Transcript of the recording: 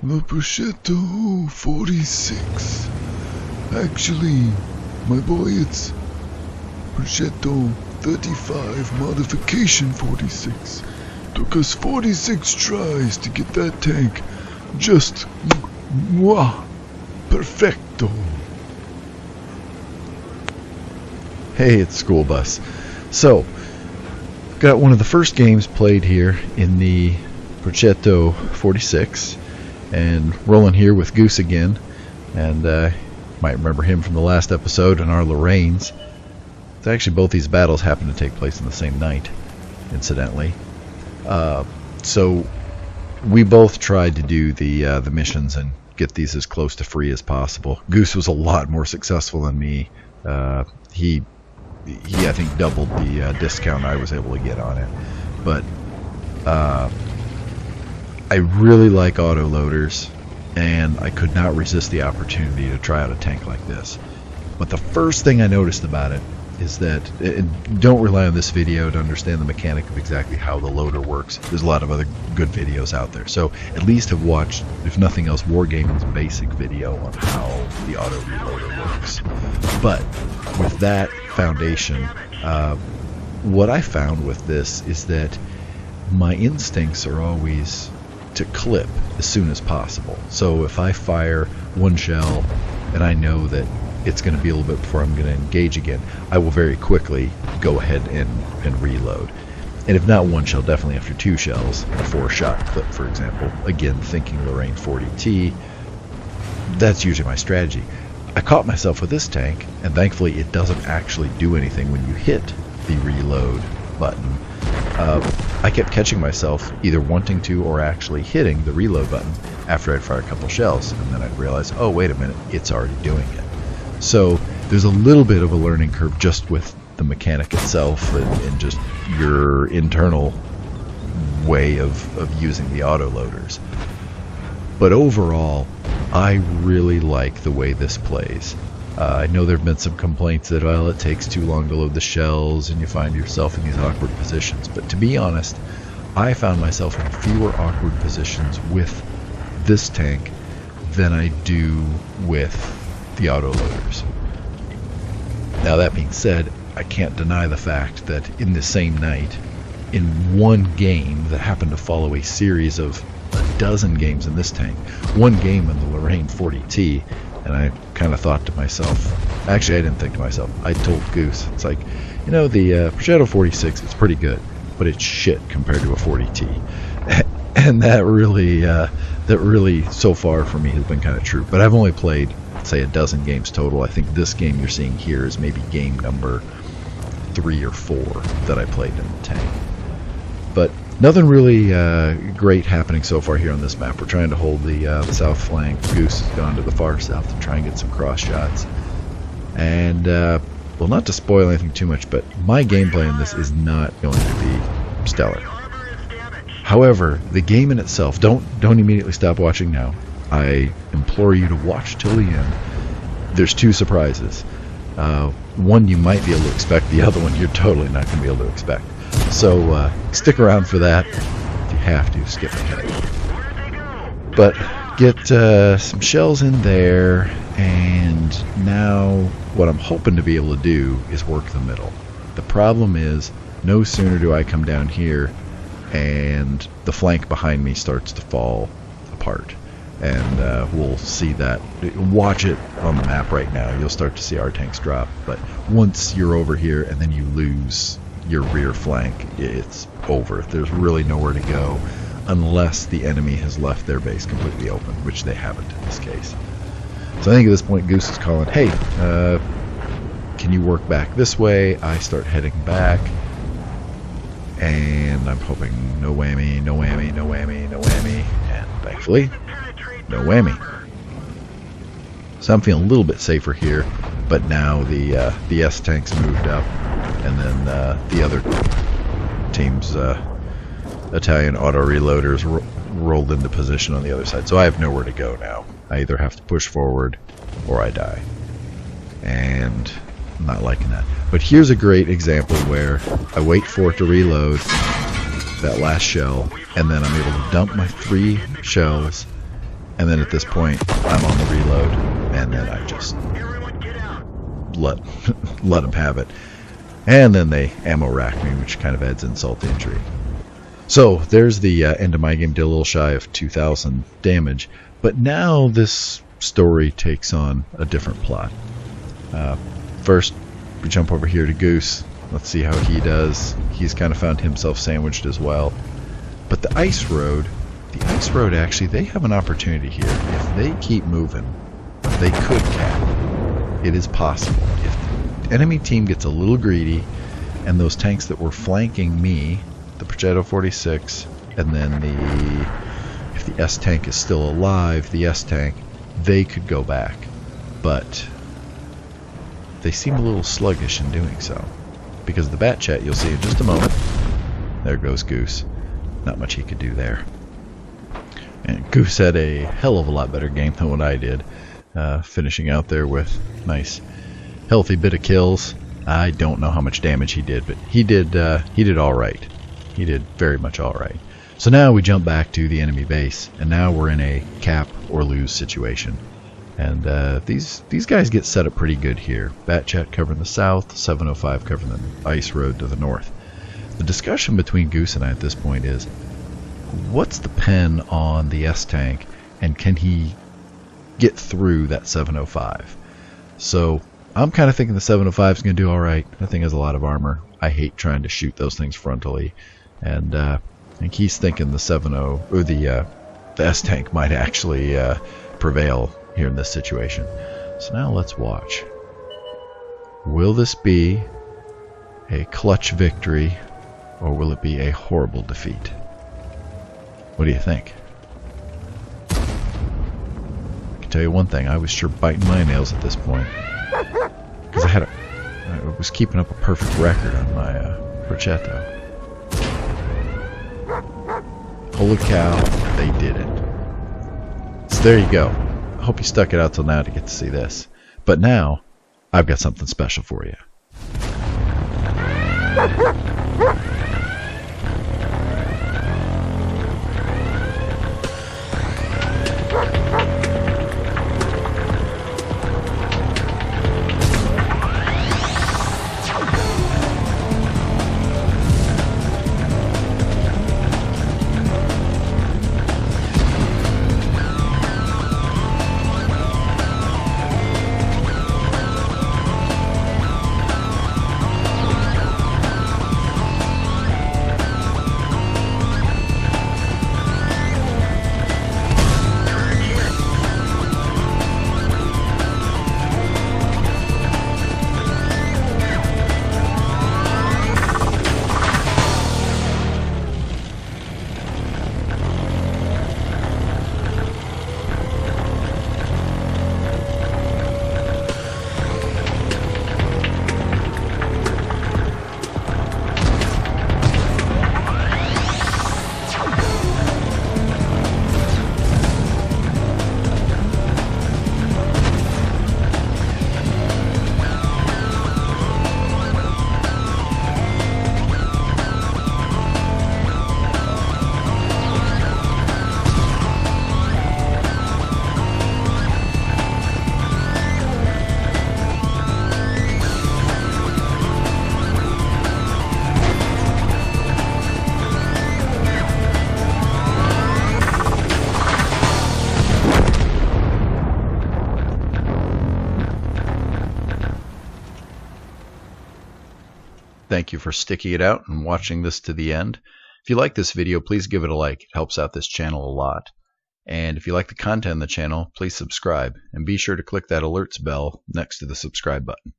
The Progetto 46. Actually, my boy, it's Progetto 35 Modification 46. Took us 46 tries to get that tank just perfecto. Hey, it's School Bus. So, got one of the first games played here in the Progetto 46, and rolling here with Goose again, and might remember him from the last episode and our Lorraines. It's actually both these battles happen to take place in the same night, incidentally. So we both tried to do the missions and get these as close to free as possible. Goose was a lot more successful than me. He I think doubled the discount I was able to get on it. But I really like autoloaders, and I could not resist the opportunity to try out a tank like this. But the first thing I noticed about it is that, don't rely on this video to understand the mechanic of exactly how the loader works. There's a lot of other good videos out there. So at least have watched, if nothing else, Wargaming's basic video on how the auto reloader works. But with that foundation, what I found with this is that my instincts are always to clip as soon as possible. So if I fire one shell and I know that it's going to be a little bit before I'm going to engage again, I will very quickly go ahead and reload. And if not one shell, definitely after two shells, a 4-shot clip, for example. Again, thinking Lorraine 40T, that's usually my strategy. I caught myself with this tank, and thankfully it doesn't actually do anything when you hit the reload button. I kept catching myself either wanting to or actually hitting the reload button after I'd fired a couple shells, and then I'd realize, oh wait a minute, it's already doing it. So there's a little bit of a learning curve just with the mechanic itself and just your internal way of using the autoloaders. But overall, I really like the way this plays. I know there have been some complaints that, well, it takes too long to load the shells and you find yourself in these awkward positions. But to be honest, I found myself in fewer awkward positions with this tank than I do with the autoloaders. Now that being said, I can't deny the fact that in the same night, in one game that happened to follow a series of a dozen games in this tank, one game in the Lorraine 40T, and I kind of thought to myself, actually I didn't think to myself, I told Goose, it's like, you know, the Progetto 46, it's pretty good, but it's shit compared to a 40T. And that really so far for me has been kind of true. But I've only played, say, a dozen games total. I think this game you're seeing here is maybe game number 3 or 4 that I played in the tank. But nothing really great happening so far here on this map. We're trying to hold the south flank. Goose has gone to the far south to try and get some cross shots. And, well, not to spoil anything too much, but my gameplay in this is not going to be stellar. However, the game in itself, don't immediately stop watching now. I implore you to watch till the end. There's 2 surprises. One you might be able to expect, the other one you're totally not going to be able to expect. So stick around for that. If you have to, skip ahead. But get some shells in there, and now what I'm hoping to be able to do is work the middle. The problem is, no sooner do I come down here and the flank behind me starts to fall apart. And we'll see that. Watch it on the map right now. You'll start to see our tanks drop. But once you're over here and then you lose your rear flank, it's over. There's really nowhere to go unless the enemy has left their base completely open, which they haven't in this case. So I think at this point Goose is calling, hey, can you work back this way? I start heading back, and I'm hoping no whammy, no whammy, no whammy, no whammy, and thankfully, no whammy. So I'm feeling a little bit safer here, but now the S-tanks moved up, and then the other team's Italian auto reloaders rolled into position on the other side. So I have nowhere to go now. I either have to push forward or I die. And I'm not liking that. But here's a great example where I wait for it to reload that last shell, and then I'm able to dump my 3 shells And then at this point, I'm on the reload, and then I just let them have it. And then they ammo rack me, which kind of adds insult to injury. So there's the end of my game. Did a little shy of 2,000 damage. But now this story takes on a different plot. First, we jump over here to Goose. Let's see how he does. He's kind of found himself sandwiched as well. But the ice road actually, they have an opportunity here. If they keep moving, they could cap. It is possible. If the enemy team gets a little greedy, and those tanks that were flanking me, the Progetto 46, and then if the S tank is still alive, the S tank, they could go back. But they seem a little sluggish in doing so. Because of the bat chat, you'll see in just a moment. There goes Goose. Not much he could do there. And Goose had a hell of a lot better game than what I did. Finishing out there with nice healthy bit of kills. I don't know how much damage he did, but he did alright. He did very much alright. So now we jump back to the enemy base, and now we're in a cap or lose situation. And these guys get set up pretty good here. Batchat covering the south, 705 covering the ice road to the north. The discussion between Goose and I at this point is, what's the pen on the S-tank, and can he get through that 705? So I'm kind of thinking the 705 is going to do alright. That thing has a lot of armor. I hate trying to shoot those things frontally. And I think he's thinking the 70 or the S-tank might actually prevail here in this situation. So now let's watch. Will this be a clutch victory, or will it be a horrible defeat? What do you think? I can tell you one thing, I was sure biting my nails at this point, because I was keeping up a perfect record on my Progetto. Holy cow, they did it. So there you go. I hope you stuck it out till now to get to see this. But now, I've got something special for you. Thank you for sticking it out and watching this to the end. If you like this video, please give it a like. It helps out this channel a lot. And if you like the content on the channel, please subscribe. And be sure to click that alerts bell next to the subscribe button.